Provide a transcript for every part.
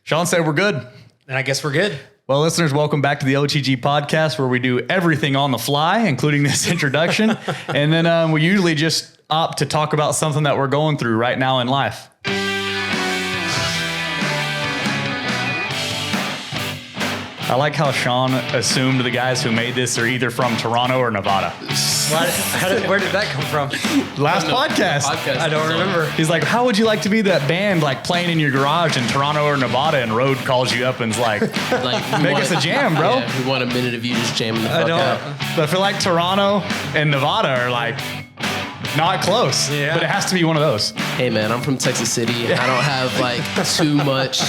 Sean said we're good. And I guess we're good. Well, listeners, welcome back to the OTG podcast, where we do everything on the fly, including this introduction. And then we usually just opt to talk about something that we're going through right now in life. I like how Sean assumed the guys who made this are either from Toronto or Nevada. Where did that come from? Last podcast. I don't remember. He's like, how would you like to be that band like playing in your garage in Toronto or Nevada, and Rode calls you up and's like make us a jam, bro. Yeah, we want a minute of you just jamming the fuck out. But I feel like Toronto and Nevada are like not close, but it has to be one of those. Hey man, I'm from Texas City. I don't have like too much.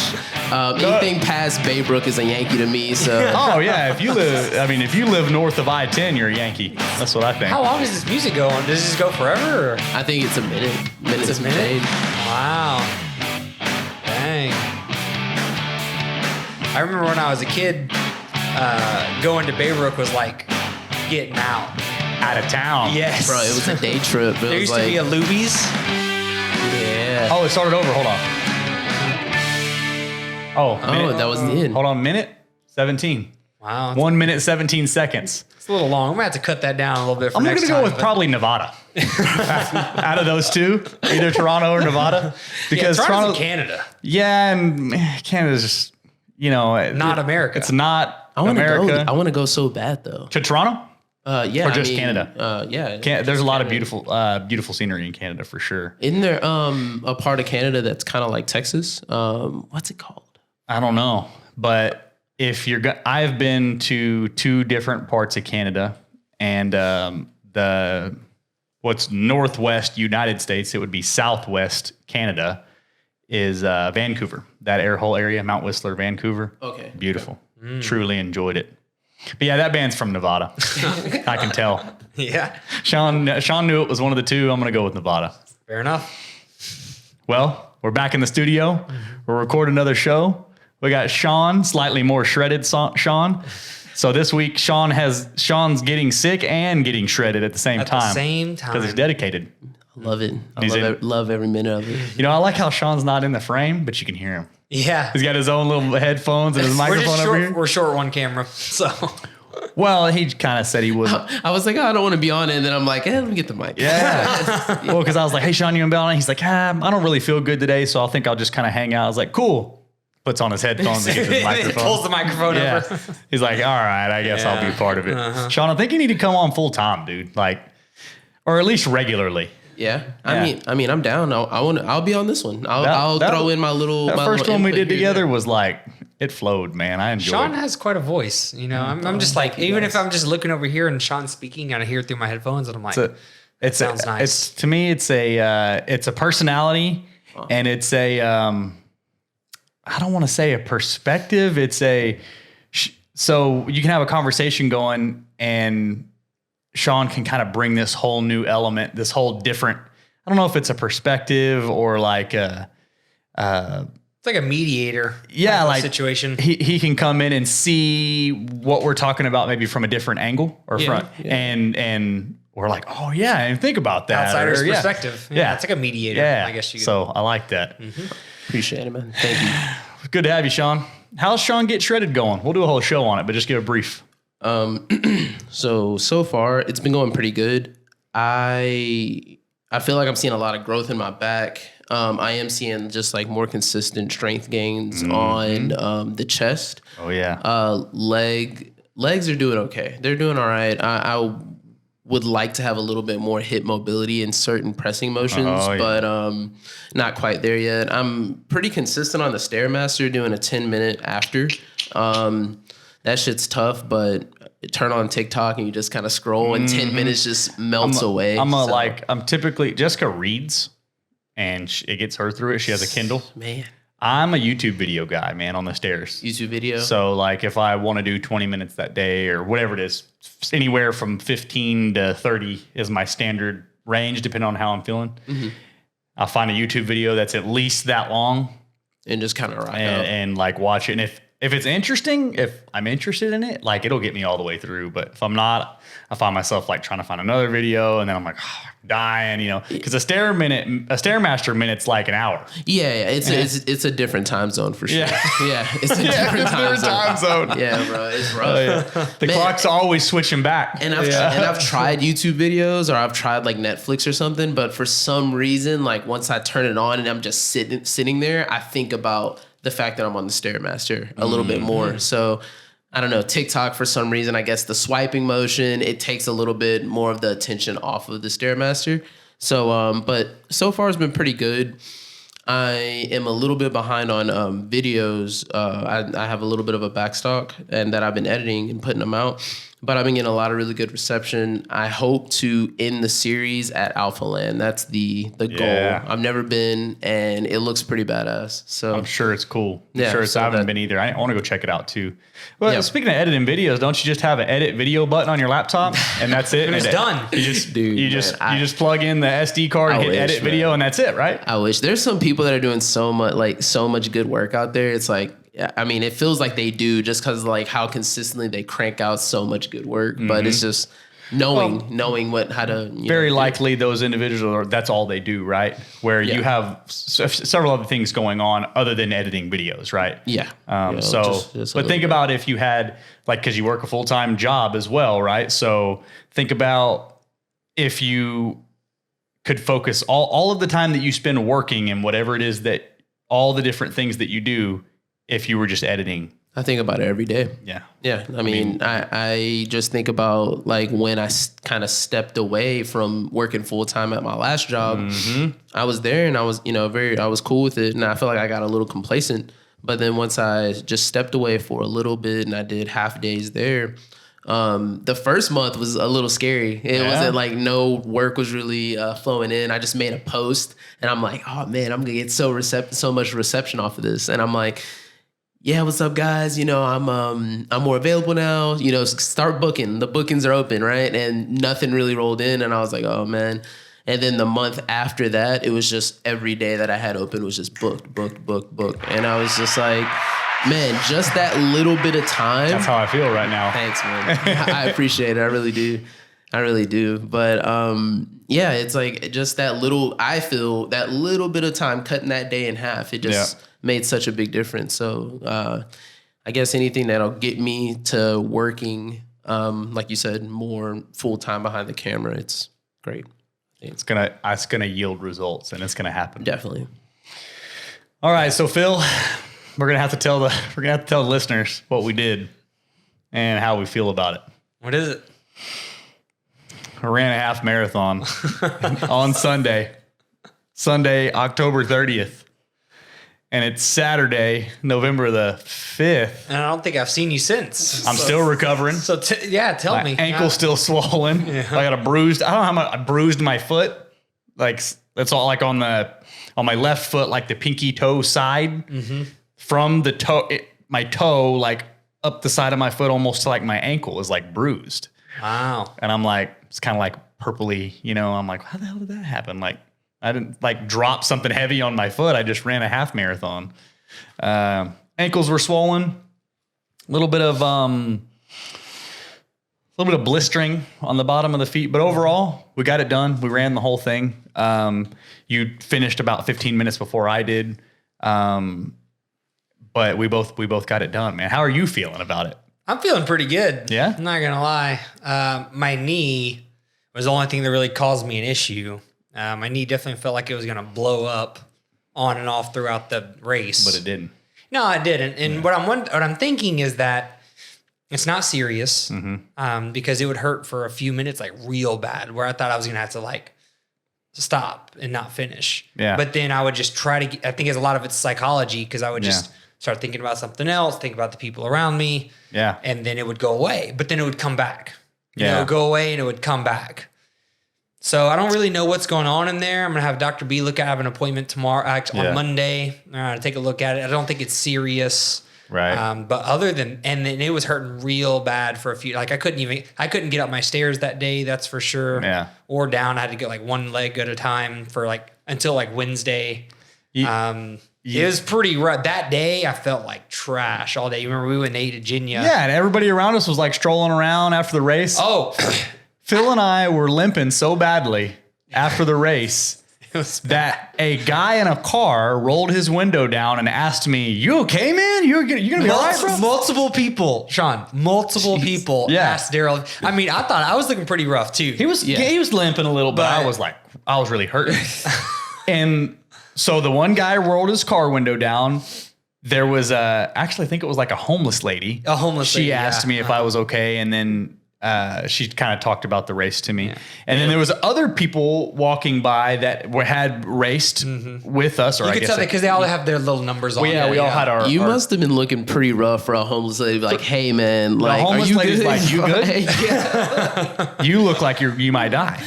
Anything past Baybrook is a Yankee to me. So. Oh yeah, if you live north of I-10, you're a Yankee. That's what I think. How long does this music go on? Does this go forever? Or? I think it's a minute. It's a minute. Change. Wow. Dang. I remember when I was a kid, going to Baybrook was like getting out of town. Yes, bro. It was a day trip. There used to be a Luby's. Yeah. Oh, it started over. Hold on. That was the end. Hold on, minute 17. Wow. 1 minute 17 seconds. It's a little long. I'm gonna have to cut that down a little bit. I'm gonna go with probably Nevada. Out of those two, either Toronto or Nevada, because Toronto's in Canada. Yeah, and Canada's just not America. It's not America. I want to go so bad though. To Toronto? Yeah, or just Canada. Yeah. There's a lot of beautiful scenery in Canada for sure. Isn't there a part of Canada that's kind of like Texas? What's it called? I don't know, but if you're, I've been to two different parts of Canada, and what's northwest United States, it would be southwest Canada, is Vancouver. That air hole area, Mount Whistler, Vancouver. Okay, beautiful. Truly enjoyed it. But yeah, that band's from Nevada. I can tell. Yeah. Sean knew it was one of the two. I'm gonna go with Nevada. Fair enough. Well, we're back in the studio. We're recording another show. We got Shawn, slightly more shredded Shawn. So this week, Shawn's getting sick and getting shredded at the same time. At the same time. Because he's dedicated. I love it. Love every minute of it. I like how Shawn's not in the frame, but you can hear him. Yeah. He's got his own little headphones and his microphone over here. We're short one camera, so. Well, he kind of said he wasn't. I was like, I don't want to be on it. And then I'm like, let me get the mic. Yeah. Well, because I was like, hey, Shawn, you want to be on it? He's like, I don't really feel good today, so I think I'll just kind of hang out. I was like, cool. Puts on his headphones and gets his microphone. Pulls the microphone over. He's like, all right, I guess I'll be part of it. Shawn, I think you need to come on full time, dude. Like, or at least regularly. Yeah. I mean, I'm down. I'll be on this one. I'll throw in my little. That first one we did together there. was like, it flowed, man. I enjoyed Sean it. has quite a voice. I'm just like, even if I'm just looking over here and Sean's speaking and I hear it through my headphones and I'm like, it sounds nice. To me, it's a personality, and it's a, I don't want to say a perspective. So you can have a conversation going, and Shawn can kind of bring this whole new element, this whole different, I don't know if it's a perspective or like it's like a mediator. Yeah. Like situation. He can come in and see what we're talking about, maybe from a different angle or front. Yeah. And we're like, oh yeah. And think about that. Outsider's perspective. Yeah. It's like a mediator. Yeah. I guess you could. So I like that. Mm-hmm. Appreciate it, man. Thank you. Good to have you, Shawn. How's Shawn Get Shredded going? We'll do a whole show on it, but just give a brief. So far it's been going pretty good. I feel like I'm seeing a lot of growth in my back. I am seeing just like more consistent strength gains on the chest. Oh yeah. Legs are doing okay. They're doing all right. I would like to have a little bit more hip mobility in certain pressing motions, but not quite there yet. I'm pretty consistent on the Stairmaster, doing a 10-minute after. That shit's tough, but turn on TikTok and you just kind of scroll and 10 minutes just melts away. I'm typically, Jessica reads and it gets her through it. She has a Kindle. Man. I'm a YouTube video guy, man, on the stairs. YouTube video? So like if I want to do 20 minutes that day or whatever it is, anywhere from 15 to 30 is my standard range, depending on how I'm feeling. Mm-hmm. I'll find a YouTube video that's at least that long. And just kind of ride and like watch it. And if it's interesting, if I'm interested in it, like it'll get me all the way through. But if I'm not, I find myself like trying to find another video, and then I'm like, oh, I'm dying, you know, because a Stairmaster minute's like an hour. Yeah, it's a different time zone for sure. Yeah, it's a different time zone. Yeah, bro, it's rough. Oh, yeah. The clock's always switching back. And I've tried YouTube videos, or I've tried like Netflix or something, but for some reason, like once I turn it on and I'm just sitting there, I think about the fact that I'm on the Stairmaster a little bit more. So I don't know, TikTok, for some reason, I guess the swiping motion, it takes a little bit more of the attention off of the Stairmaster. So, but so far it's been pretty good. I am a little bit behind on videos. I have a little bit of a backstock and that I've been editing and putting them out, but I've been getting a lot of really good reception. I hope to end the series at Alpha Land. That's the goal. I've never been, and it looks pretty badass. So I'm sure it's cool. I haven't been either. I want to go check it out too. Well, speaking of editing videos, don't you just have an edit video button on your laptop and that's it? And it's done. You just plug in the SD card and hit edit video and that's it, right? I wish. There's some people that are doing so much good work out there. It's like, I mean, it feels like they do just because like how consistently they crank out so much good work. But it's just knowing how to. Very likely those individuals that's all they do, right? Where you have several other things going on other than editing videos, right? Yeah. But think about if you had like, because you work a full-time job as well, right? So think about if you could focus all of the time that you spend working and whatever it is that all the different things that you do. If you were just editing. I think about it every day. Yeah. Yeah. I mean, I just think about like when I kind of stepped away from working full time at my last job, I was there and I was, I was cool with it. And I feel like I got a little complacent, but then once I just stepped away for a little bit and I did half days there, the first month was a little scary. It wasn't like no work was really flowing in. I just made a post and I'm like, oh man, I'm gonna get so much reception off of this. And I'm like, yeah, what's up, guys? I'm more available now. Start booking. The bookings are open, right? And nothing really rolled in, and I was like, oh man. And then the month after that, it was just every day that I had open was just booked, and I was just like, man, just that little bit of time. That's how I feel right now. Thanks, man. I appreciate it. I really do. But it's like just that little. I feel that little bit of time cutting that day in half. It just. Made such a big difference. So I guess anything that'll get me to working, like you said, more full time behind the camera, it's great. It's gonna yield results, and it's gonna happen. Definitely. All right, so Phil, we're gonna have to tell the listeners what we did and how we feel about it. What is it? I ran a half marathon on Sunday, October 30th. And it's Saturday, November the 5th. And I don't think I've seen you since. I'm still recovering. So tell me. My ankle's still swollen. Yeah. I got a bruised. I don't know how much I bruised my foot. Like that's all like on my left foot, like the pinky toe side from the toe, my toe, like up the side of my foot, almost to like my ankle is like bruised. Wow. And I'm like, it's kind of like purpley, I'm like, how the hell did that happen? Like, I didn't like drop something heavy on my foot. I just ran a half marathon. Ankles were swollen. A little bit of blistering on the bottom of the feet, but overall we got it done. We ran the whole thing. You finished about 15 minutes before I did. But we both got it done, man. How are you feeling about it? I'm feeling pretty good. Yeah. I'm not gonna lie. My knee was the only thing that really caused me an issue. My knee definitely felt like it was going to blow up on and off throughout the race. But it didn't. No, it didn't. And what I'm thinking is that it's not serious because it would hurt for a few minutes, like real bad, where I thought I was going to have to like stop and not finish. Yeah. But then I would just try to, I think it's a lot of it's psychology because I would just start thinking about something else, think about the people around me. Yeah. And then it would go away, but then it would come back. Yeah. It would go away and it would come back. So I don't really know what's going on in there. I'm going to have Dr. B look at, I have an appointment tomorrow, on Monday, to take a look at it. I don't think it's serious. Right. But other than, and then it was hurting real bad for a few, like I couldn't get up my stairs that day. That's for sure. Yeah. Or down. I had to get like one leg at a time for like, until like Wednesday. It was pretty rough. That day, I felt like trash all day. You remember we went and ate at Ginya? Yeah, and everybody around us was like strolling around after the race. Oh, Phil and I were limping so badly after the race that a guy in a car rolled his window down and asked me, "You okay, man? You gonna be all right, bro?" Multiple people, Sean. Multiple people asked Daryl. I mean, I thought I was looking pretty rough too. He was limping a little, but I was really hurting. And so the one guy rolled his car window down. There was actually, I think it was like a homeless lady. She asked me if I was okay, and then she kind of talked about the race to me. Yeah. And then there was other people walking by that had raced with us. Or you I could guess tell that because they all have their little numbers on. We all had our. You must have been looking pretty rough for a homeless lady. Like, hey man, like, homeless are you lady's good? like, you good? Yeah. You look like you might die.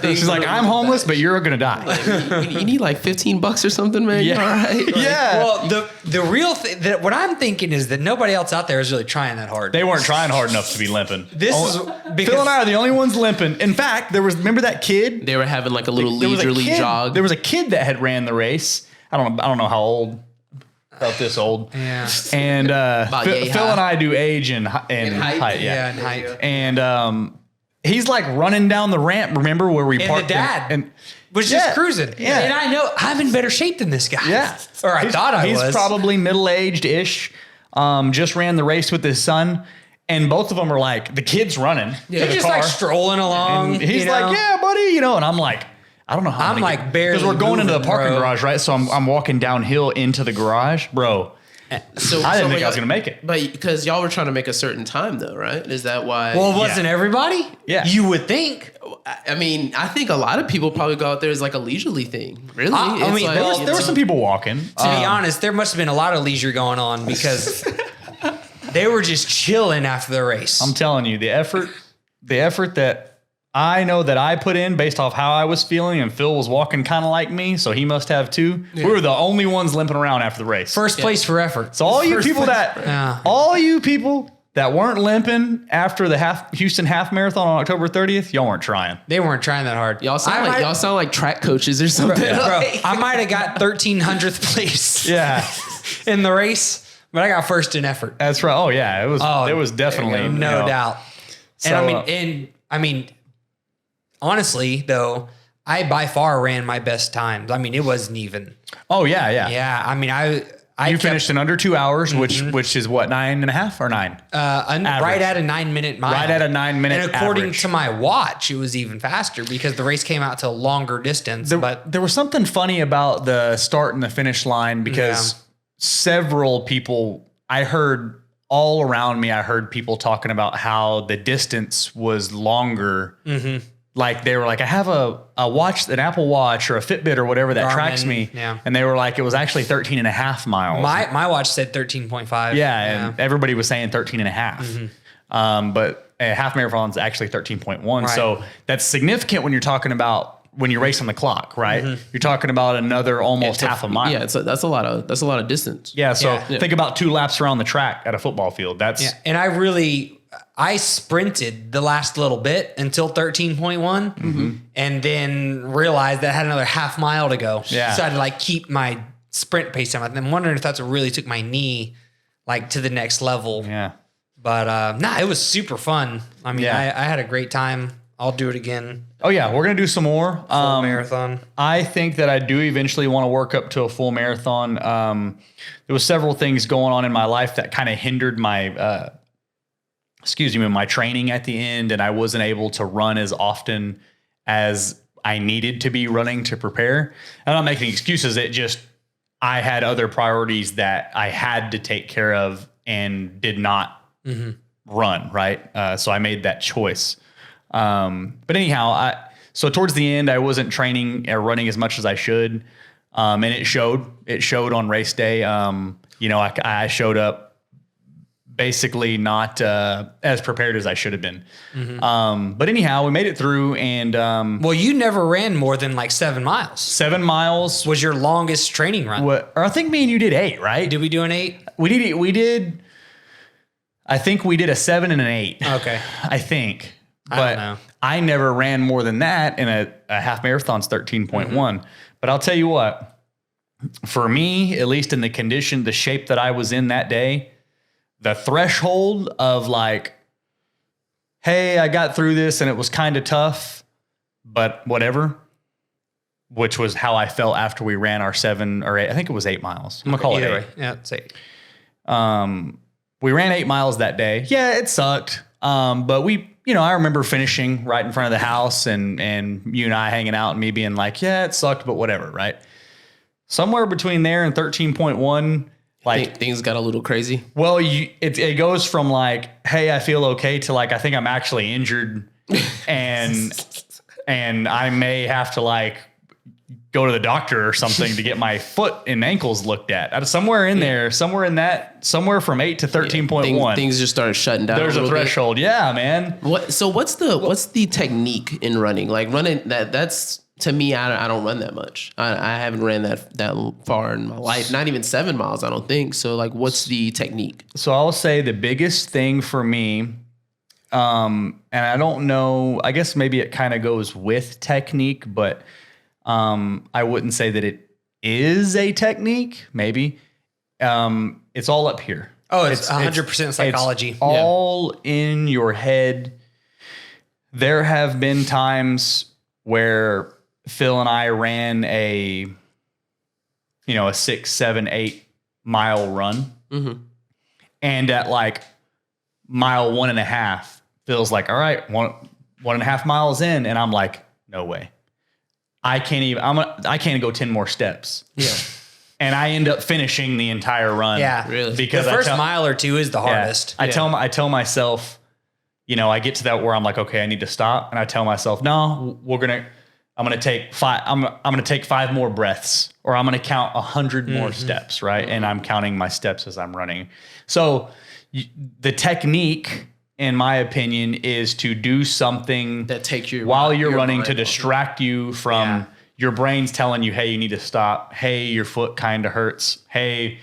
She's like, I'm homeless, but you're gonna die. Like, you need like $15 or something, man. Yeah. You all right? Like, yeah. Well, the real thing that what I'm thinking is that nobody else out there is really trying that hard. They weren't trying hard enough to be limping. Because Phil and I are the only ones limping. In fact, remember that kid? They were having like a little leisurely jog. There was a kid that had ran the race. I don't know how old. About this old. Yeah. And Phil and I do age and height. Yeah, and height. And he's like running down the ramp. Remember where we parked? The dad and was just cruising. Yeah. And I know I'm in better shape than this guy. Yeah. Or I thought I was. He's probably middle-aged-ish. Just ran the race with his son. And both of them are like, the kid's running. They're just like strolling along. And he's like, yeah, buddy. And I'm like, I don't know how. I'm like barely. Because we're going into the parking bro. garage, right? So I'm walking downhill into the garage, bro. So I didn't think I was going to make it. But because y'all were trying to make a certain time though, right? Is that why? Well, wasn't everybody? Yeah. You would think. I mean, I think a lot of people probably go out there as like a leisurely thing. Really? I mean, like, There were some people walking. To be honest, there must have been a lot of leisure going on because they were just chilling after the race. I'm telling you, the effort that I know that I put in based off how I was feeling, and Phil was walking kind of like me, so he must have too. Yeah. We were the only ones limping around after the race. First place for effort. So all you people that weren't limping after the Houston half marathon on October 30th, y'all weren't trying. They weren't trying that hard. Y'all sound like track coaches or something. Bro, I might have got 1300th place. Yeah. In the race, but I got first in effort. That's right. Oh yeah, it was definitely no doubt. So, and I mean, honestly though, I by far ran my best times. I mean, it wasn't even. Oh yeah. Yeah. I mean, I finished in under 2 hours, which is what, 9.5 or 9? Right at a 9-minute mile. Right at a 9-minute. And according average. to my watch, it was even faster because the race came out to a longer distance. But there was something funny about the start and the finish line because several people, I heard all around me, I heard people talking about how the distance was longer. Mm-hmm. Like they were like, I have a watch, an Apple Watch or a Fitbit or whatever that tracks me. Yeah. And they were like, it was actually 13.5 miles. My watch said 13.5. Yeah. And everybody was saying 13.5. Mm-hmm. But a half marathon is actually 13.1. Right. So that's significant when you're talking about when you race on the clock, right? Mm-hmm. You're talking about another almost half a mile. Yeah. That's a lot of distance. Yeah. So think about 2 laps around the track at a football field. That's And I sprinted the last little bit until 13.1 and then realized that I had another half mile to go. Yeah. So I had to keep my sprint pace down. I'm wondering if that's what really took my knee to the next level. Yeah. But it was super fun. I mean, I had a great time. I'll do it again. Oh yeah. We're going to do some more. Full marathon. I think that I do eventually want to work up to a full marathon. There was several things going on in my life that kind of hindered my, my training at the end, and I wasn't able to run as often as I needed to be running to prepare. I'm not making excuses. I had other priorities that I had to take care of and did not run, right? So I made that choice. But anyhow, so towards the end, I wasn't training or running as much as I should. And it showed on race day. I showed up basically not as prepared as I should have been. But anyhow, we made it through, and well, you never ran more than 7 miles. 7 miles was your longest training run. Or I think me and you did 8, right? Did we do an 8? We did. I think we did a 7 and an 8. Okay, I think. But I don't know. I never ran more than that, and a half marathon's 13.1. But I'll tell you what, for me, at least in the shape that I was in that day, the threshold of like, hey, I got through this and it was kind of tough, but whatever, which was how I felt after we ran our 7 or 8, I think it was 8 miles. I'm gonna call it 8. Yeah, it's 8. We ran 8 miles that day. Yeah, it sucked. But I remember finishing right in front of the house and you and I hanging out and me being like, yeah, it sucked, but whatever, right? Somewhere between there and 13.1, like things got a little crazy. Well, it goes from like, hey, I feel okay to like, I think I'm actually injured and I may have to like go to the doctor or something to get my foot and ankles looked at. Somewhere in there, somewhere from 8 to 13.1. Things just started shutting down. There's a threshold. Yeah, man. What's the technique in running? Like running that's to me, I don't run that much. I haven't ran that far in my life. Not even 7 miles, I don't think. So like, what's the technique? So I'll say the biggest thing for me, and I don't know, I guess maybe it kind of goes with technique, but I wouldn't say that it is a technique. Maybe it's all up here. Oh, it's 100% psychology. It's all in your head. There have been times where Phil and I ran a 6, 7, 8 mile run. Mm-hmm. And at like mile 1.5, Phil's like, all right, 1.5 miles in. And I'm like, no way. I can't go 10 more steps. Yeah. And I end up finishing the entire run. Yeah. Really? Because the first mile or two is the hardest. I tell myself, I get to that where I'm like, okay, I need to stop. And I tell myself, no, I'm going to take 5. I'm going to take 5 more breaths, or I'm going to count 100 more steps. Right. And I'm counting my steps as I'm running. So the technique, in my opinion, is to do something that takes you while you're running to distract you from your brain's telling you, hey, you need to stop. Hey, your foot kind of hurts. Hey,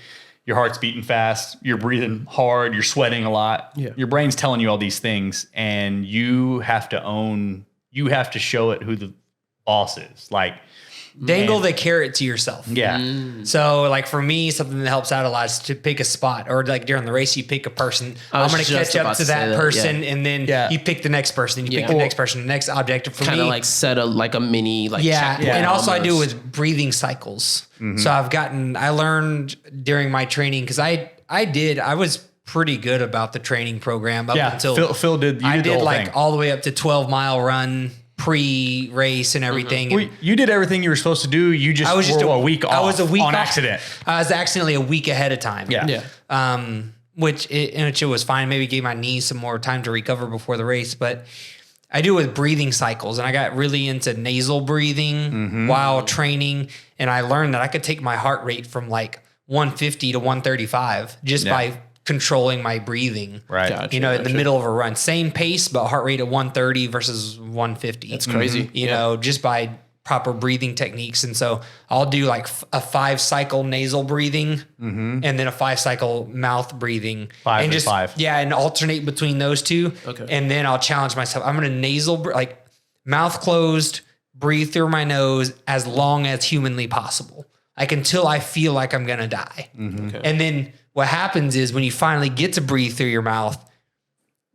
your heart's beating fast. You're breathing hard. You're sweating a lot. Yeah. Your brain's telling you all these things, and you have to show it who the boss is. Like, dangle the carrot to yourself. Yeah. So like for me, something that helps out a lot is to pick a spot, or like during the race, you pick a person. I'm going to catch up to that person. And then you pick the next person, and you pick the next person, the next objective. For kind of me, like set a mini checkpoint. And also I do with breathing cycles. Mm-hmm. So I learned during my training, because I was pretty good about the training program up until Phil did. I did like all the way up to 12-mile run pre-race and everything. Well, you did everything you were supposed to do. You just were a week off. I was a week on off. Accident. I was accidentally a week ahead of time. Yeah. Which it was fine. Maybe gave my knees some more time to recover before the race. But I do it with breathing cycles, and I got really into nasal breathing while training. And I learned that I could take my heart rate from like 150 to 135 just by controlling my breathing, right? Gotcha, in the middle of a run, same pace, but heart rate at 130 versus 150. That's crazy. Just by proper breathing techniques. And so I'll do like a 5-cycle nasal breathing and then a 5-cycle mouth breathing. 5 and just 5. Yeah, and alternate between those two. Okay. And then I'll challenge myself. I'm going to like mouth closed, breathe through my nose as long as humanly possible. Like until I feel like I'm going to die. Okay. And then what happens is when you finally get to breathe through your mouth,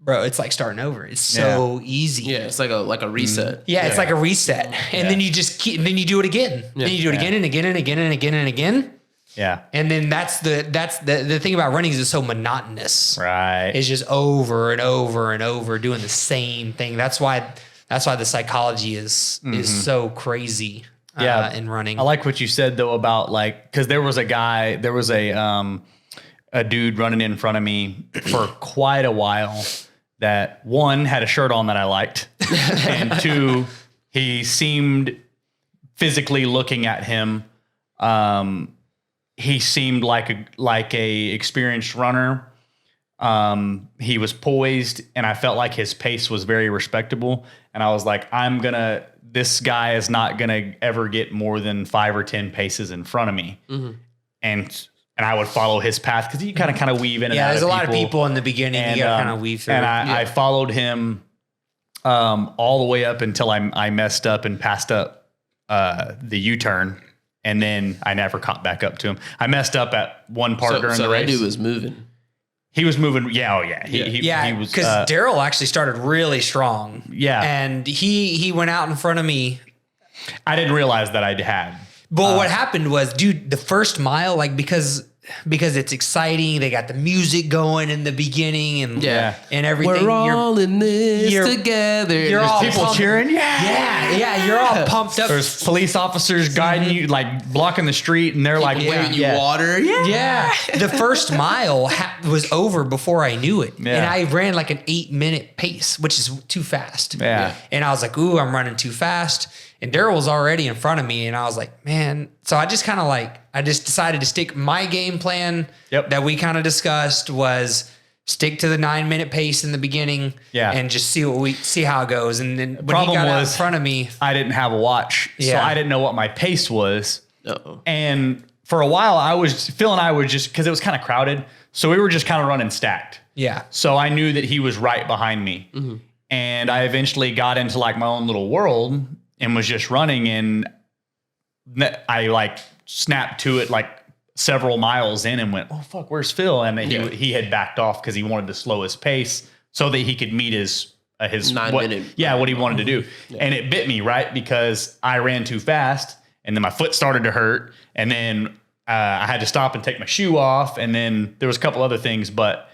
bro, it's like starting over. It's so easy. Yeah, it's like a reset. Yeah, it's like a reset. And then you just then you do it again. Yeah. Then you do it again and again and again and again and again. Yeah. And then that's the thing about running is it's so monotonous. Right. It's just over and over and over doing the same thing. That's why the psychology is so crazy. In running. I like what you said though about like, because there was a dude running in front of me for quite a while that, one, had a shirt on that I liked, and 2, he seemed, physically looking at him, he seemed like a experienced runner. He was poised, and I felt like his pace was very respectable. And I was like, this guy is not gonna ever get more than 5 or 10 paces in front of me. And I would follow his path, because you kind of weave in and out. Yeah, there's a lot of people in the beginning, and you gotta kind of weave through. And I followed him all the way up until I messed up and passed up the U-turn and then I never caught back up to him. I messed up at one part during the race. That dude was moving. He was moving. Yeah. Oh yeah. He was, because Daryl actually started really strong. Yeah. And he went out in front of me. I didn't realize that I had. But what happened was, dude, the first mile, like, because it's exciting, they got the music going in the beginning and everything. We're all in this together. You're all people cheering. Yeah. You're all pumped up. There's police officers guiding you, like blocking the street, and they're like, giving you water. Yeah. The first mile was over before I knew it. Yeah. And I ran like an 8-minute pace, which is too fast. Yeah. And I was like, ooh, I'm running too fast. And Daryl was already in front of me. And I was like, man. So I just kind of I just decided to stick. My game plan that we kind of discussed was stick to the 9-minute pace in the beginning. Yeah. And just see how it goes. And then when problem he got out in was front of me, I didn't have a watch, so I didn't know what my pace was. Uh-oh. And for a while, Phil and I were just, because it was kind of crowded, so we were just kind of running stacked. Yeah. So I knew that he was right behind me. Mm-hmm. And I eventually got into like my own little world and was just running, and I like snapped to it like several miles in and went, oh fuck, where's Phil? And he had backed off because he wanted to slow his pace so that he could meet his 9-minute. what he wanted to do. Yeah. And it bit me, right? Because I ran too fast, and then my foot started to hurt, and then I had to stop and take my shoe off, and then there was a couple other things, but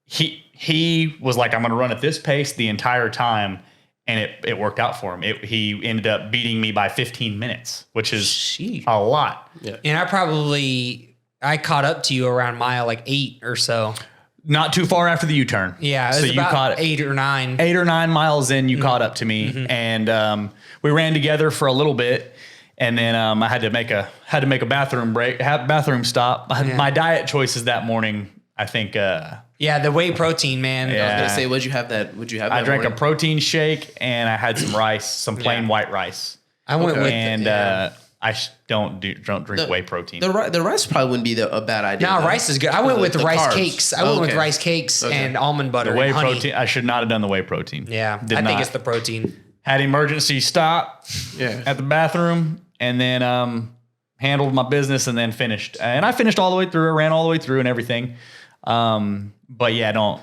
he was like, I'm going to run at this pace the entire time. And it worked out for him. He ended up beating me by 15 minutes, which is a lot. Yeah. And I caught up to you around mile like 8 or so. Not too far after the U-turn. Yeah, it was about caught 8 or 9. 8 or 9 miles in, you caught up to me, and we ran together for a little bit, and then I had to make a bathroom break, bathroom stop. My diet choices that morning, I think. The whey protein, man. I was gonna say, would you have that? I drank a protein shake, and I had some rice, some plain white rice. I went with, I don't drink whey protein. The rice probably wouldn't be a bad idea. No, rice is good. I went with the rice carbs. Cakes. I went with rice cakes and almond butter. The whey and honey. protein. I should not have done the whey protein. Yeah, I think it's the protein. Had emergency stop at the bathroom, and then handled my business, and then finished. And I finished all the way through. I ran all the way through and everything. But yeah, don't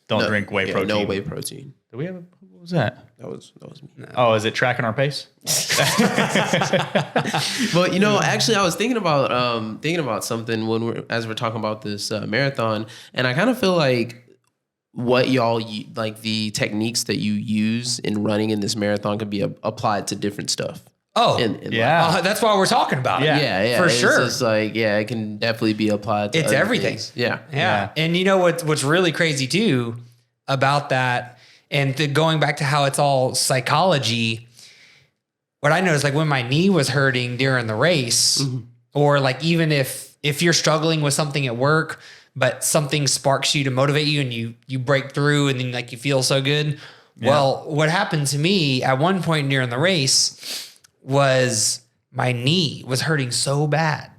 drink whey protein. No whey protein. Do we have what was that? That was me. No. Oh, is it tracking our pace? But actually, I was thinking about something as we're talking about this marathon, and I kind of feel like what y'all like the techniques that you use in running in this marathon can be applied to different stuff. Oh, that's why we're talking about it. Yeah, for it's sure. Just like, it can definitely be applied to it's everything. Things. Yeah. And you know what's really crazy too about that, and going back to how it's all psychology, what I noticed, like when my knee was hurting during the race, or like even if you're struggling with something at work, but something sparks you to motivate you and you break through and then like you feel so good. Yeah. Well, what happened to me at one point during the race was my knee was hurting so bad.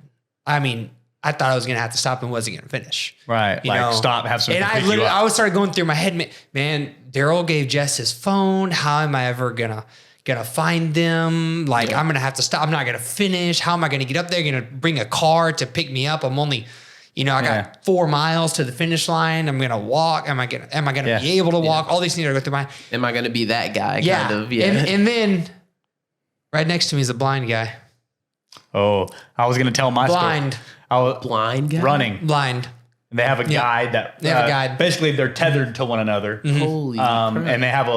I mean, I thought I was going to have to stop and wasn't going to finish. Right. Stop, have some. And I started going through my head, man, Daryl gave Jess his phone. How am I ever going to find them? Like, I'm going to have to stop. I'm not going to finish. How am I going to get up there? Going to bring a car to pick me up. I'm only, I got 4 miles to the finish line. I'm going to walk. Am I going to be able to walk? All these things are going through my. Am I going to be that guy? Yeah. Kind of. Yeah. And then right next to me is a blind guy. Oh, I was going to tell my blind. story. Blind guy? Running. Blind. And they have a guide that they have a guide. Basically they're tethered to one another. Mm-hmm. Holy and they have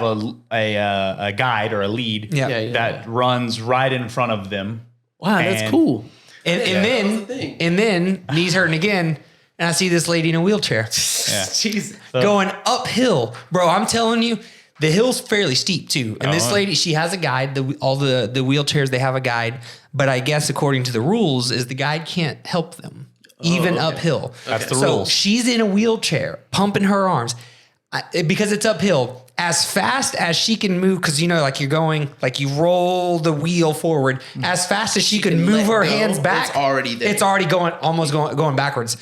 a guide or a lead that runs right in front of them. Wow, that's cool. And then knees hurting again, and I see this lady in a wheelchair. She's going uphill. Bro, I'm telling you, the hill's fairly steep too. And this lady, she has a guide. All the wheelchairs, they have a guide. But I guess according to the rules is the guide can't help them, even uphill. That's the So rules. she's in a wheelchair, pumping her arms. Because it's uphill, as fast as she can move, because like you're going, like you roll the wheel forward, as fast as she can move her hands back. It's already there. It's already going backwards.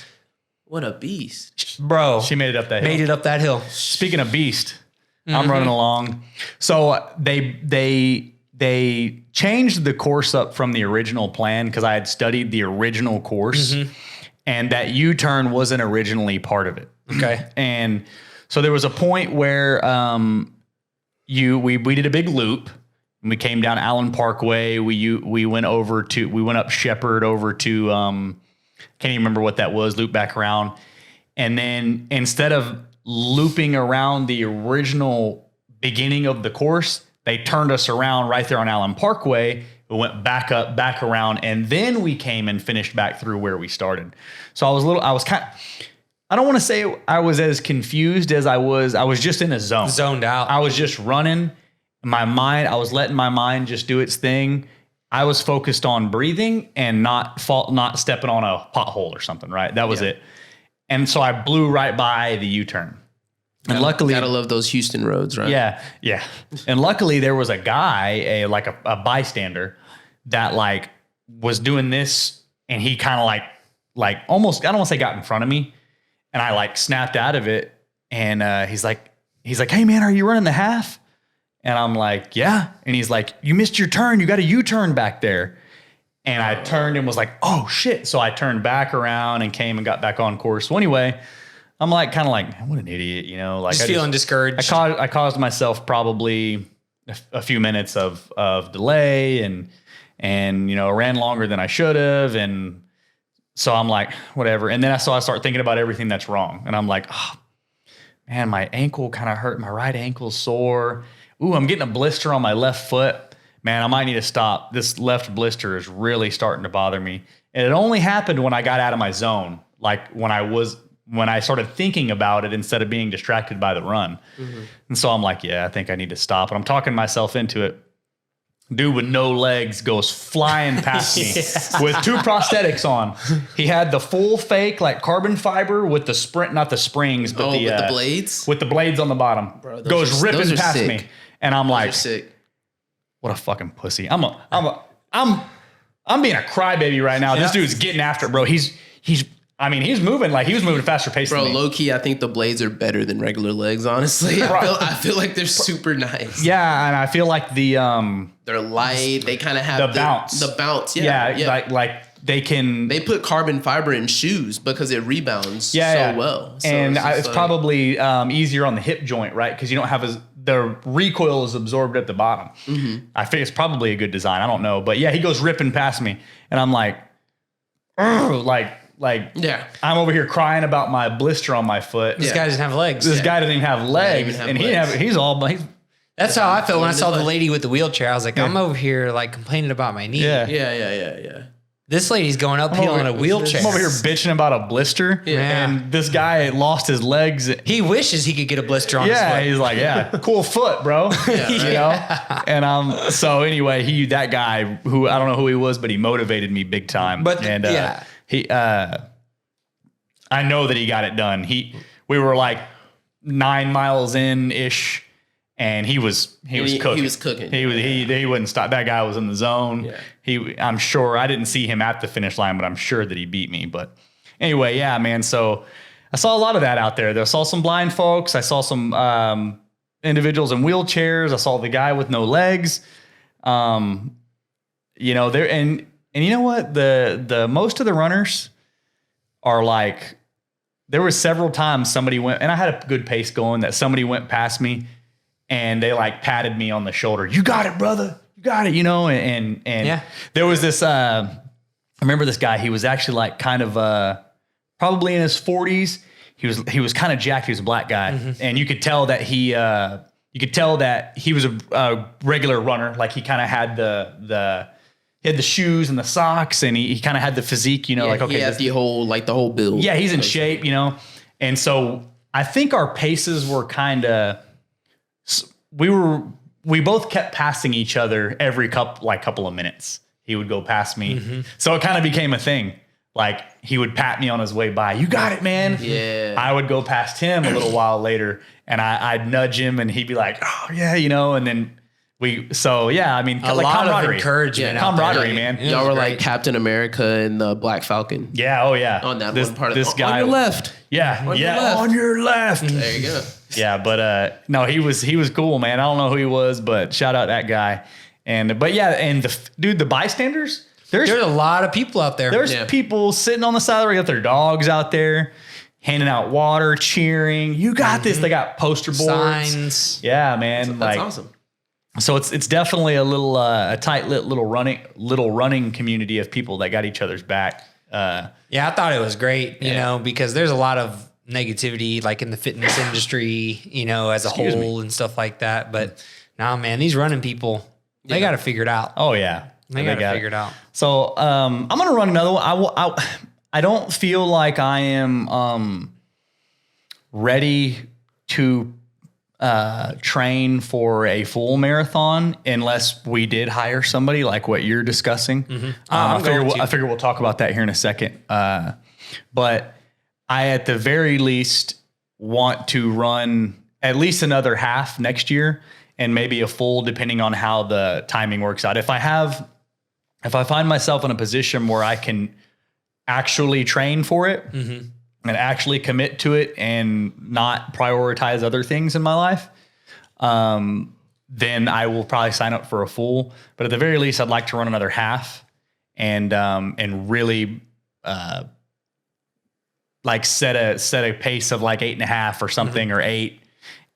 What a beast. Bro. She made it up that hill. Made it up that hill. Speaking of beast, I'm running along. So they they changed the course up from the original plan because I had studied the original course, and that U-turn wasn't originally part of it. Okay. And so there was a point where we did a big loop. And we came down Allen Parkway. We went up Shepherd over to can't even remember what that was. Loop back around, and then instead of looping around the original beginning of the course, they turned us around right there on Allen Parkway. We went back around, and then we came and finished back through where we started. So I don't want to say I was as confused as I was just in a zone. Zoned out. I was just running. I was letting my mind just do its thing. I was focused on breathing and not stepping on a pothole or something, right? That was it. And so I blew right by the U-turn. And luckily, gotta love those Houston roads, right? Yeah. And luckily there was a guy, a bystander that like was doing this, and he kind of like almost, I don't want to say got in front of me, and I like snapped out of it. And he's like, "Hey man, are you running the half?" And I'm like, "Yeah." And he's like, "You missed your turn. You got a U-turn back there." And I turned and was like, "Oh shit." So I turned back around and came and got back on course. So anyway, I'm like, kind of like, what an idiot, you know, like just feeling discouraged. I caused myself probably a few minutes of delay and, you know, ran longer than I should have. And so I'm like, whatever. And then I start thinking about everything that's wrong. And I'm like, oh man, my ankle kind of hurt. My right ankle's sore. Ooh, I'm getting a blister on my left foot. Man, I might need to stop. This left blister is really starting to bother me. And it only happened when I got out of my zone. Like when I started thinking about it instead of being distracted by the run. And so I'm like, yeah, I think I need to stop. And I'm talking myself into it. Dude with no legs goes flying past me with two prosthetics on. He had the full fake like carbon fiber with the sprint, not the springs, but with the blades? With the blades on the bottom. Bro, goes ripping past sick. me. And I'm like, sick. What a fucking pussy. I'm being a crybaby right now. This dude's getting after it, bro. He's moving like he was moving faster pace than me. Low key, I think the blades are better than regular legs, honestly. I feel like they're super nice. Yeah, and I feel like they're light. They kind of have the bounce. The bounce, like they put carbon fiber in shoes because it rebounds well. So and it's probably easier on the hip joint, right? Because you don't have the recoil is absorbed at the bottom. I think it's probably a good design. I don't know, but yeah, he goes ripping past me, and I'm like, I'm over here crying about my blister on my foot. This guy doesn't have legs. This guy doesn't even have legs, and he's That's how I felt when I saw the lady with the wheelchair. I was like, I'm over here like complaining about my knee. Yeah. This lady's going uphill in a wheelchair. I'm over here bitching about a blister, and this guy lost his legs. He wishes he could get a blister on his foot. Yeah, he's like, cool foot, bro. You know? And so anyway, that guy who I don't know who he was, but he motivated me big time. But I know that he got it done. We were like 9 miles in ish, and he was cooking. He was cooking. He wouldn't stop. That guy was in the zone. Yeah. I'm sure I didn't see him at the finish line, but I'm sure that he beat me. But anyway, yeah, man. So I saw a lot of that out there. I saw some blind folks. I saw some individuals in wheelchairs. I saw the guy with no legs. You know, there and you know what? The most of the runners are like, there were several times somebody went, and I had a good pace going, that somebody went past me and they like patted me on the shoulder. You got it, brother. You got it, you know? And there was this, I remember this guy, he was actually like kind of, probably in his 40s. He was kind of jacked. He was a black guy. And you could tell that he was a regular runner. Like he kind of had he had the shoes and the socks, and he kind of had the physique, you know, like, okay. He had the whole build. Yeah, he's in shape, you know? And so I think our paces were kind of, we both kept passing each other every couple of minutes. He would go past me. So it kind of became a thing. Like he would pat me on his way by. You got it, man. Yeah. I would go past him a little while later, and I'd nudge him, and he'd be like, oh yeah, you know, and then I mean, a lot of encouragement, camaraderie, man. Y'all were like Captain America and the Black Falcon. Yeah, oh yeah. On that one part of this guy on your left. Yeah, on your left. There you go. Yeah, but no, he was cool, man. I don't know who he was, but shout out that guy. But yeah, and the bystanders, there's a lot of people out there. There's people sitting on the side of the road, got their dogs out there, handing out water, cheering. You got this. They got poster boards, signs. Yeah, man. That's awesome. So it's definitely a little a tight-lit little running community of people that got each other's back. Yeah, I thought it was great, you know, because there's a lot of negativity like in the fitness industry, you know, as a whole and stuff like that. But nah, man, these running people, they got to figure it out. Oh yeah. They got to figure it out. So I'm going to run another one. I don't feel like I am ready to train for a full marathon unless we did hire somebody like what you're discussing. I figure we'll talk about that here in a second. But I, at the very least, want to run at least another half next year and maybe a full, depending on how the timing works out. If I find myself in a position where I can actually train for it and actually commit to it and not prioritize other things in my life, then I will probably sign up for a full. But at the very least, I'd like to run another half and really like set a pace of like 8.5 or something or 8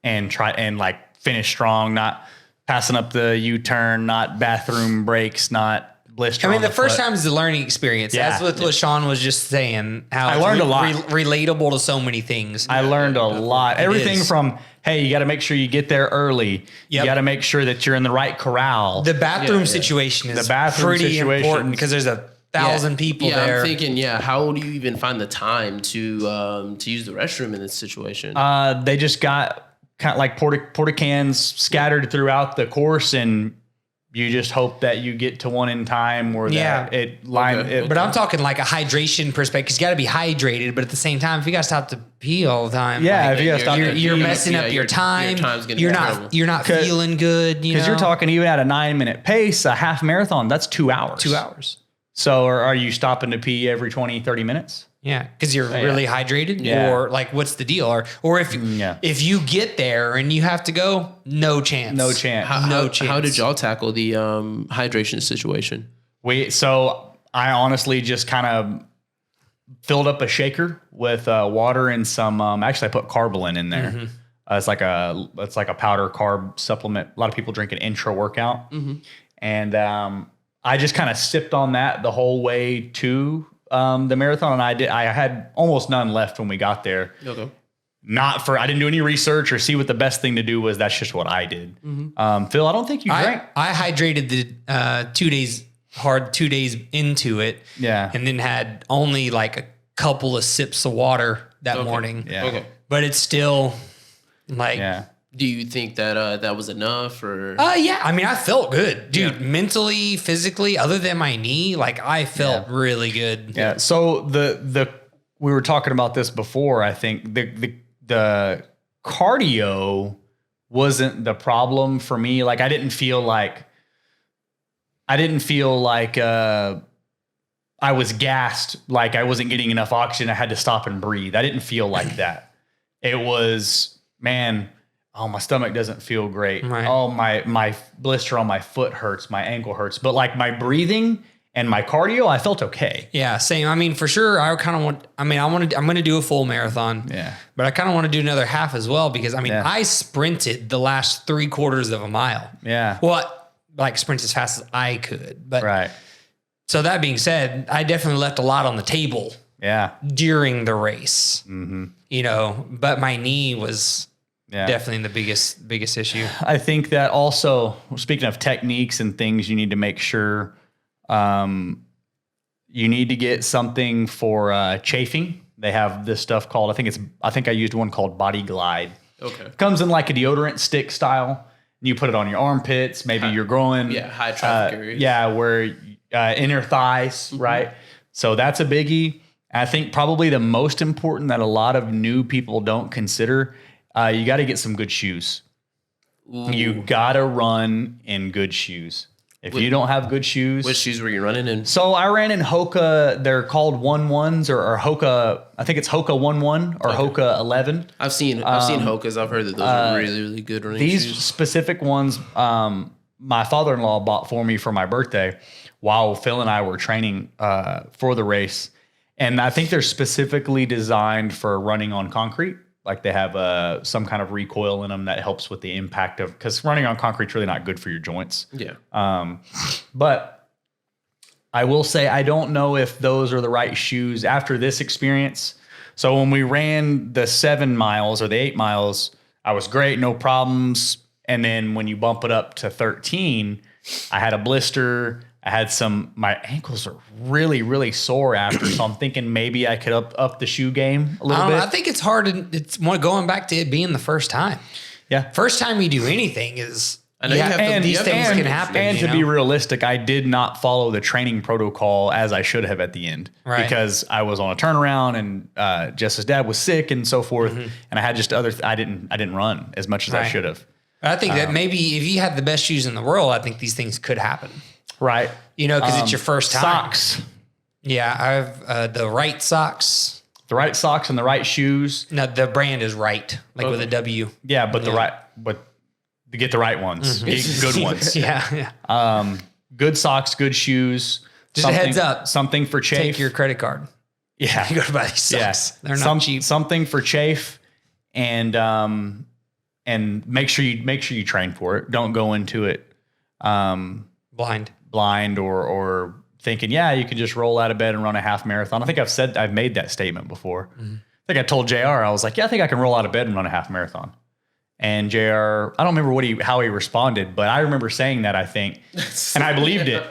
and try and like finish strong, not passing up the U-turn, not bathroom breaks, not blister. I mean, the first time is the learning experience. Yeah. That's what Shawn was just saying. How I learned a lot. Relatable to so many things. I learned a lot. Everything from, hey, you got to make sure you get there early. You got to make sure that you're in the right corral. The bathroom situation is pretty important because there's 1,000 people there. I'm thinking, how do you even find the time to use the restroom in this situation? They just got kind of like porta cans scattered throughout the course, and you just hope that you get to one in time where but I'm talking like a hydration perspective, because you got to be hydrated, but at the same time, if you got to stop to pee all the time, if you got to stop, you're messing up your time. You're not feeling good. Because you're talking even at a 9-minute pace, a half marathon, that's 2 hours. 2 hours. So are you stopping to pee every 20, 30 minutes? Yeah, because you're really hydrated, or like, what's the deal? Or if you get there and you have to go, no chance. No chance. How did y'all tackle the hydration situation? So I honestly just kind of filled up a shaker with water and some. Actually, I put Carbolin in there. It's like a powder carb supplement. A lot of people drink an intra workout, and I just kind of sipped on that the whole way to the marathon, and I had almost none left when we got there. Okay. I didn't do any research or see what the best thing to do was. That's just what I did. Phil, I don't think you drank. I hydrated the 2 days, 2 days into it. Yeah. And then had only like a couple of sips of water that morning. Yeah. Okay. But it's still like, do you think that that was enough or? Yeah. I mean, I felt good, dude, mentally, physically, other than my knee. Like I felt really good. Yeah. So we were talking about this before. I think the cardio wasn't the problem for me. Like I didn't feel like I was gassed, like I wasn't getting enough oxygen. I had to stop and breathe. I didn't feel like that. It was, man, oh, my stomach doesn't feel great. Right. Oh, my blister on my foot hurts. My ankle hurts. But like my breathing and my cardio, I felt okay. Yeah, same. I mean, for sure, I'm going to do a full marathon. Yeah. But I kind of want to do another half as well because, I mean, I sprinted the last 3/4 of a mile. Yeah. Well, like sprint as fast as I could. But right. So that being said, I definitely left a lot on the table. Yeah. During the race. You know, but my knee was definitely the biggest issue. I think that also, speaking of techniques and things, you need to make sure you need to get something for chafing. They have this stuff called, I think I used one called Body Glide. Okay. It comes in like a deodorant stick style. You put it on your armpits, maybe you're growing. Yeah, high traffic areas. Yeah, where inner thighs, right? So that's a biggie. I think probably the most important that a lot of new people don't consider, you got to get some good shoes. Ooh. You got to run in good shoes. If you don't have good shoes. What shoes were you running in? So I ran in Hoka. They're called 1-1s or Hoka. I think it's Hoka 1-1 or Hoka 11. I've seen Hokas. I've heard that those are really, really good running shoes. These specific ones, my father-in-law bought for me for my birthday while Phil and I were training for the race. And I think they're specifically designed for running on concrete. Like they have some kind of recoil in them that helps with the impact of, because running on concrete is really not good for your joints. Yeah. But I will say, I don't know if those are the right shoes after this experience. So when we ran the 7 miles or the 8 miles, I was great, no problems. And then when you bump it up to 13, I had a blister. I had my ankles are really, really sore after. So I'm thinking maybe I could up the shoe game a little bit. I think it's hard. It's more going back to it being the first time. Yeah. First time you do anything is, I know these things can happen. And to be realistic, I did not follow the training protocol as I should have at the end. Right. Because I was on a turnaround and Jess's dad was sick and so forth. And I had just I didn't run as much as I should have. I think that maybe if you had the best shoes in the world, I think these things could happen. Right. You know, because it's your first time. Socks. Yeah, I have the right socks. The right socks and the right shoes. No, the brand is right, like with a W. Yeah, but to get the right ones. Get good ones. Yeah. Good socks, good shoes. Just a heads up. Something for chafe. Take your credit card. Yeah. You go to buy these socks. They're not cheap. Something for chafe and make sure you train for it. Don't go into it blind or thinking, you can just roll out of bed and run a half marathon. I think I've made that statement before. I think I told JR, I was like, I think I can roll out of bed and run a half marathon. And JR, I don't remember how he responded, but I remember saying that, I think, and I believed it.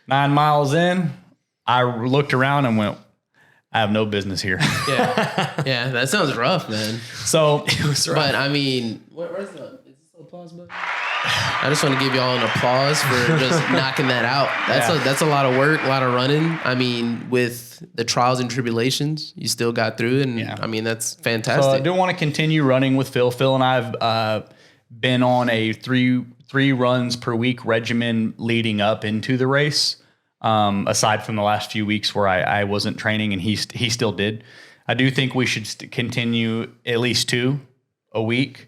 9 miles in, I looked around and went, I have no business here. Yeah, that sounds rough, man. So, It was rough. But I mean, is this applause button? I just want to give y'all an applause for just knocking that out. That's a lot of work, a lot of running. I mean, with the trials and tribulations, you still got through it, and I mean, that's fantastic. So I do want to continue running with Phil. Phil and I have been on a three runs per week regimen leading up into the race. Aside from the last few weeks where I wasn't training and he still did. I do think we should continue at least 2 a week.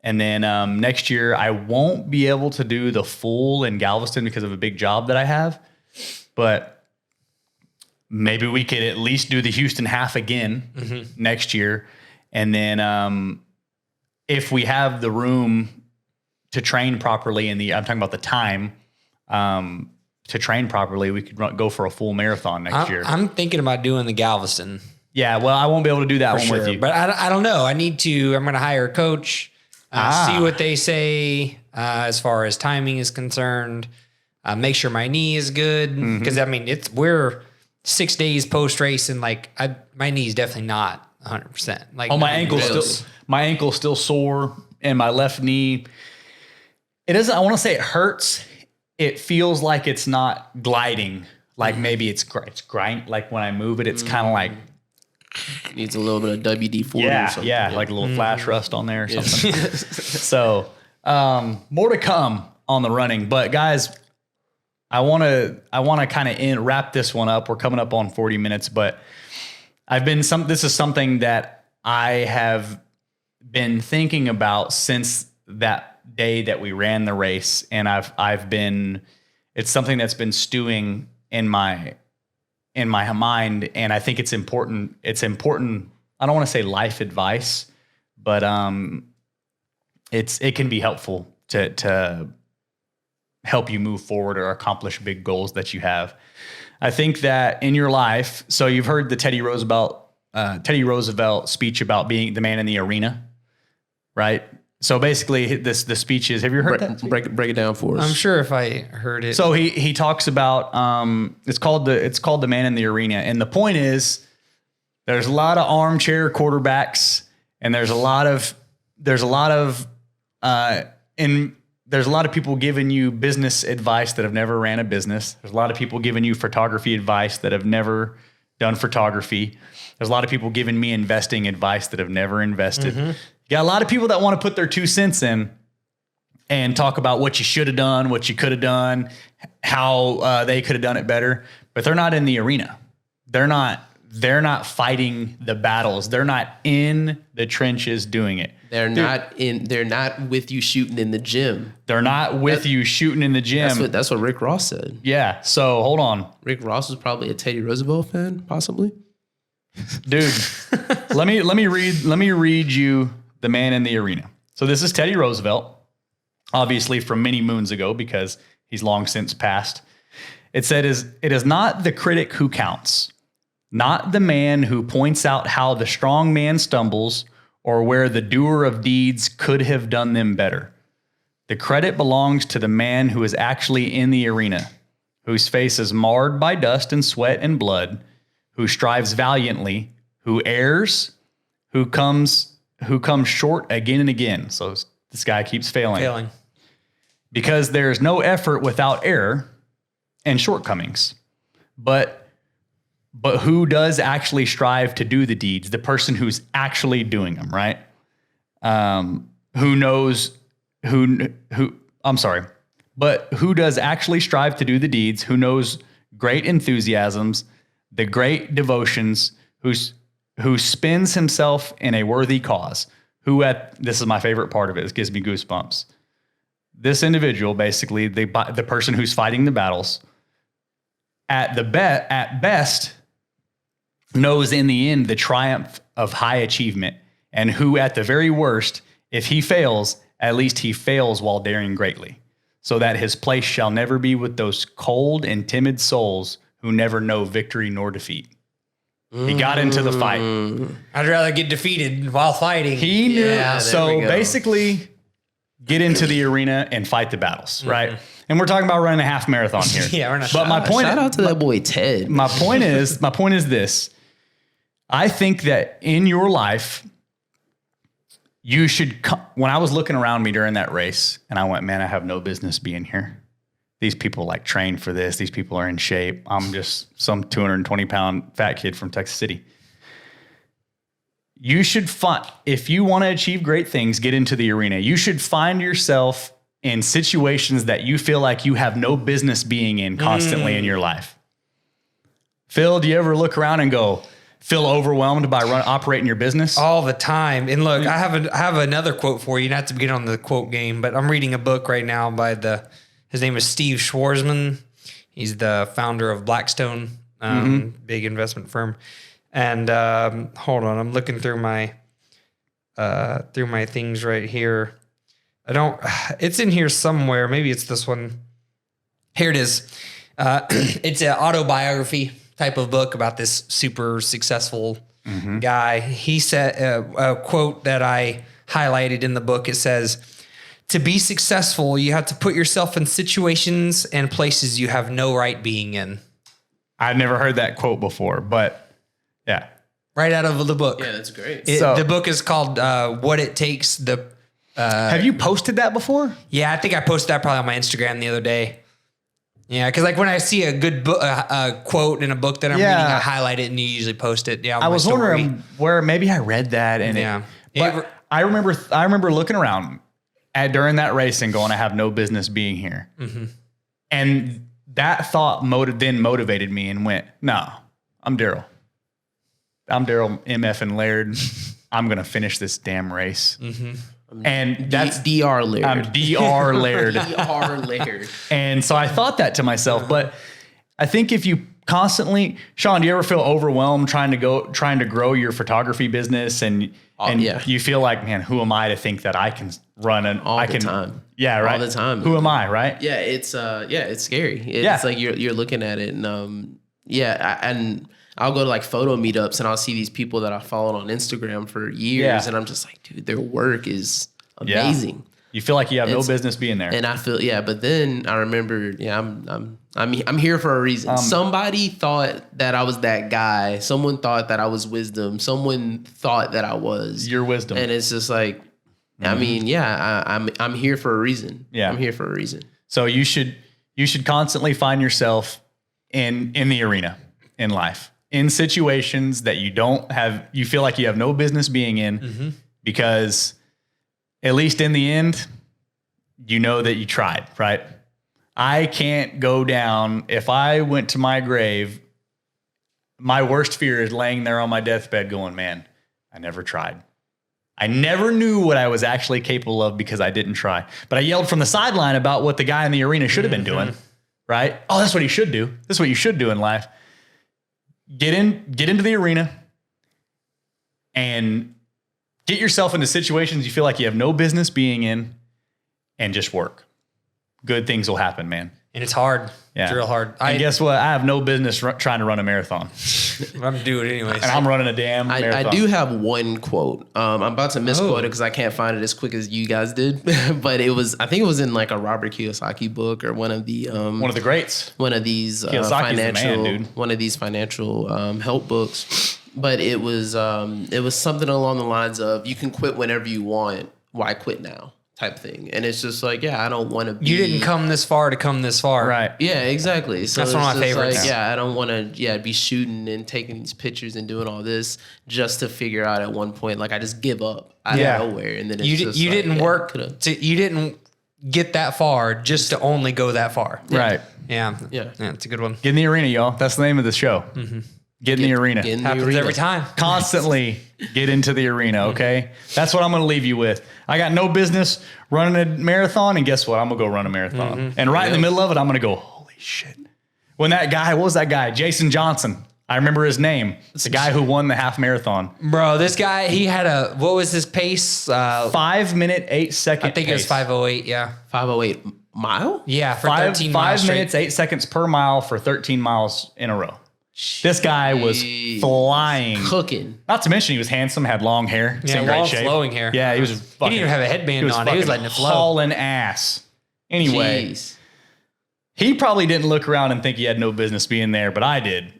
And then next year, I won't be able to do the full in Galveston because of a big job that I have. But maybe we could at least do the Houston half again next year. And then if we have the room to train properly I'm talking about the time, to train properly, we could go for a full marathon next year. I'm thinking about doing the Galveston. Yeah, well, I won't be able to do that one with you. But I don't know. I'm going to hire a coach, see what they say as far as timing is concerned, make sure my knee is good. Because, I mean, we're 6 days post-race, and, my knee is definitely not 100%. My ankle's still sore, and my left knee, it doesn't, I want to say it hurts. It feels like it's not gliding. Like maybe it's grind. Like when I move it, it's kind of like needs a little bit of WD-40 or something. Yeah, like a little flash rust on there or something. So more to come on the running. But guys, I want to kind of wrap this one up. We're coming up on 40 minutes, but this is something that I have been thinking about since that day that we ran the race, and it's something that's been stewing in my mind, and I think it's important. I don't want to say life advice, but it can be helpful to help you move forward or accomplish big goals that you have. I think that in your life, so you've heard the Teddy Roosevelt speech about being the man in the arena, right? So basically, the speech is. Have you heard that? Break it down for us. I'm sure if I heard it. So he talks about it's called the man in the arena, and the point is there's a lot of armchair quarterbacks, and there's a lot of people giving you business advice that have never ran a business. There's a lot of people giving you photography advice that have never done photography. There's a lot of people giving me investing advice that have never invested. You got a lot of people that want to put their 2 cents in and talk about what you should have done, what you could have done, how they could have done it better, but they're not in the arena. They're not they're not fighting the battles. They're not in the trenches doing it. They're not with you shooting in the gym. They're not with you shooting in the gym. That's what Rick Ross said. Yeah. So hold on. Rick Ross was probably a Teddy Roosevelt fan, possibly. Dude, let me read you the man in the arena. So this is Teddy Roosevelt, obviously from many moons ago because he's long since passed. It said, it is not the critic who counts, not the man who points out how the strong man stumbles or where the doer of deeds could have done them better. The credit belongs to the man who is actually in the arena, whose face is marred by dust and sweat and blood, who strives valiantly, who errs, who comes short again and again. So this guy keeps failing. Because there's no effort without error and shortcomings. But who does actually strive to do the deeds? The person who's actually doing them, right? But who does actually strive to do the deeds? Who knows great enthusiasms, the great devotions, who spends himself in a worthy cause? This is my favorite part of it. It gives me goosebumps. This individual, basically, the person who's fighting the battles, at best, knows in the end the triumph of high achievement, and who at the very worst, if he fails, at least he fails while daring greatly, so that his place shall never be with those cold and timid souls who never know victory nor defeat. He got into the fight. I'd rather get defeated while fighting. He knew. Yeah, so basically, get into the arena and fight the battles, right? And we're talking about running a half marathon here. Yeah, we're not. But my point. Shout out to that boy Ted. My point is this. I think that in your life, you should. When I was looking around me during that race, and I went, man, I have no business being here. These people like train for this. These people are in shape. I'm just some 220-pound fat kid from Texas City. You should if you want to achieve great things, get into the arena. You should find yourself in situations that you feel like you have no business being in constantly in your life. Phil, do you ever look around and feel overwhelmed by operating your business? All the time. And look, I have another quote for you, not to get on the quote game, but I'm reading a book right now by his name is Steve Schwarzman. He's the founder of Blackstone, big investment firm. And hold on, I'm looking through my things right here. It's in here somewhere. Maybe it's this one. Here it is. It's an autobiography type of book about this super successful guy. He said a quote that I highlighted in the book. It says, "To be successful, you have to put yourself in situations and places you have no right being in." I'd never heard that quote before, but yeah. Right out of the book. Yeah, that's great. The book is called What It Takes. Have you posted that before? Yeah, I think I posted that probably on my Instagram the other day. Yeah, because like when I see a good quote in a book that I'm reading, I highlight it and you usually post it. Yeah, I was wondering where maybe I read that and I remember looking around during that race and going, I have no business being here. And that thought then motivated me and went, no, I'm Daryl. I'm Daryl MF and Laird. I'm going to finish this damn race. And that's DR Laird. I'm DR Laird. DR Laird. And so I thought that to myself, but I think if you constantly, Shawn, do you ever feel overwhelmed trying to grow your photography business and you feel like, man, who am I to think that I can run all the time? Yeah, right. All the time. Who am I, right? Yeah, it's scary. It's like you're looking at it and and I'll go to like photo meetups and I'll see these people that I followed on Instagram for years and I'm just like, dude, their work is amazing. You feel like you have no business being there. And I feel, but then I remember, I'm here for a reason. Somebody thought that I was that guy. Someone thought that I was wisdom. Someone thought that I was your wisdom. And it's just like, I mean, I'm here for a reason. Yeah. I'm here for a reason. So you should constantly find yourself in the arena in life, in situations that you feel like you have no business being in because at least in the end, you know that you tried, right? I can't go down. If I went to my grave my worst fear is laying there on my deathbed going, man, I never tried. I never knew what I was actually capable of because I didn't try. But I yelled from the sideline about what the guy in the arena should have been doing, right? Oh, that's what he should do. This is what you should do in life. Get into the arena and get yourself into situations you feel like you have no business being in and just work. Good things will happen, man. And it's hard. Yeah. It's real hard. And guess what? I have no business trying to run a marathon. I'm doing it anyways. And I'm running a damn marathon. I do have one quote. I'm about to misquote it because I can't find it as quick as you guys did. But I think it was in like a Robert Kiyosaki book or one of the greats. One of these financial help books. But it was something along the lines of, you can quit whenever you want. Why quit now? Type thing. And it's just like, yeah, I don't want to be... You didn't come this far to come this far. Right. Yeah, exactly. So that's one of my favorites. Like, yeah, I don't want to be shooting and taking these pictures and doing all this just to figure out at one point, like, I just give up out of nowhere. And then it's you didn't you didn't get that far just to only go that far. Yeah. Right. Yeah, it's a good one. Get in the arena, y'all. That's the name of the show. Get in the arena. Happens every time. Constantly get into the arena, okay? That's what I'm going to leave you with. I got no business running a marathon, and guess what? I'm going to go run a marathon. And right in the middle of it, I'm going to go, holy shit. When that guy, what was that guy? Jason Johnson. I remember his name. The guy who won the half marathon. Bro, this guy, he had what was his pace? 5 minute, 8 second I think pace. it was 5:08, yeah. 5:08 mile? Yeah, for 13 miles 5 minutes, 8 seconds per mile for 13 miles in a row. This guy was flying. Cooking. Not to mention he was handsome, had long hair. Yeah, in great long shape. flowing hair. Yeah, he was fucking... He didn't even have a headband on. He was letting it flow. Hauling ass. Anyway, Jeez. he probably didn't look around and think he had no business being there, but I did.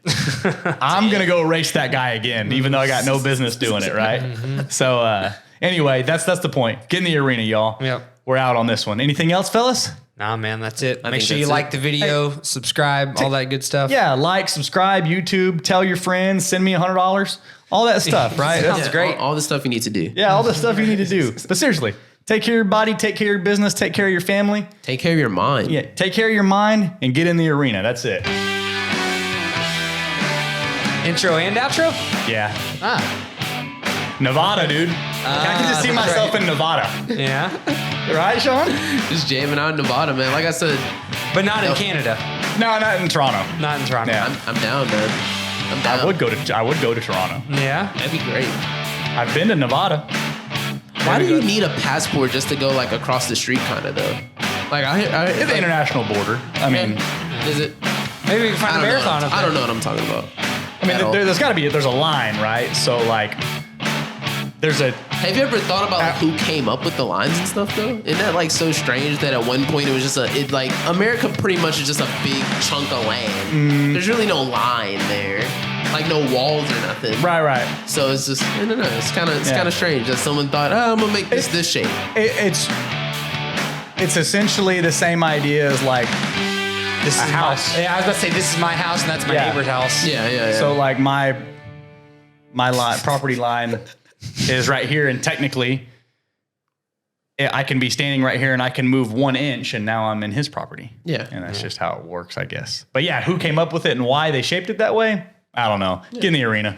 I'm going to go race that guy again, even though I got no business doing it, right? So anyway, that's the point. Get in the arena, y'all. Yep. We're out on this one. Anything else, fellas? Nah, man, that's it. Make sure that's you it. like the video, subscribe, all that good stuff. Yeah, like, subscribe, YouTube, tell your friends, send me $100, all that stuff, right? Sounds great. All the stuff you need to do. Yeah, all the stuff you need to do. But seriously, take care of your body, take care of your business, take care of your family. Take care of your mind. Yeah, take care of your mind and get in the arena. That's it. Intro and outro? Yeah. Ah, Nevada, dude. I can just see that's myself right. in Nevada. yeah. Right, Sean? Just jamming out in Nevada, man. Like I said, But not in Canada. No, not in Toronto. Not in Toronto. Yeah. I'm down, man. I'm down. I would go to Toronto. Yeah. That'd be great. I've been to Nevada. Why do you need a passport just to go like across the street, kind of though? Like It's an international border. I mean, is it? Maybe we can find a marathon up there. I don't know what I'm talking about. I mean, there's got to be a line, right? So like, Have you ever thought about like, who came up with the lines and stuff though? Isn't that like so strange that at one point it was just like America pretty much is just a big chunk of land. There's really no line there, like no walls or nothing. Right. So it's just I don't know. It's kind of strange that someone thought, I'm gonna make this shape. It's essentially the same idea as like This is a house. I was about to say this is my house and that's my neighbor's house. Yeah. So like my property line is right here, and technically I can be standing right here and I can move 1 inch and now I'm in his property. Yeah. And that's just how it works, I guess. But yeah, who came up with it and why they shaped it that way? I don't know. Get in the arena.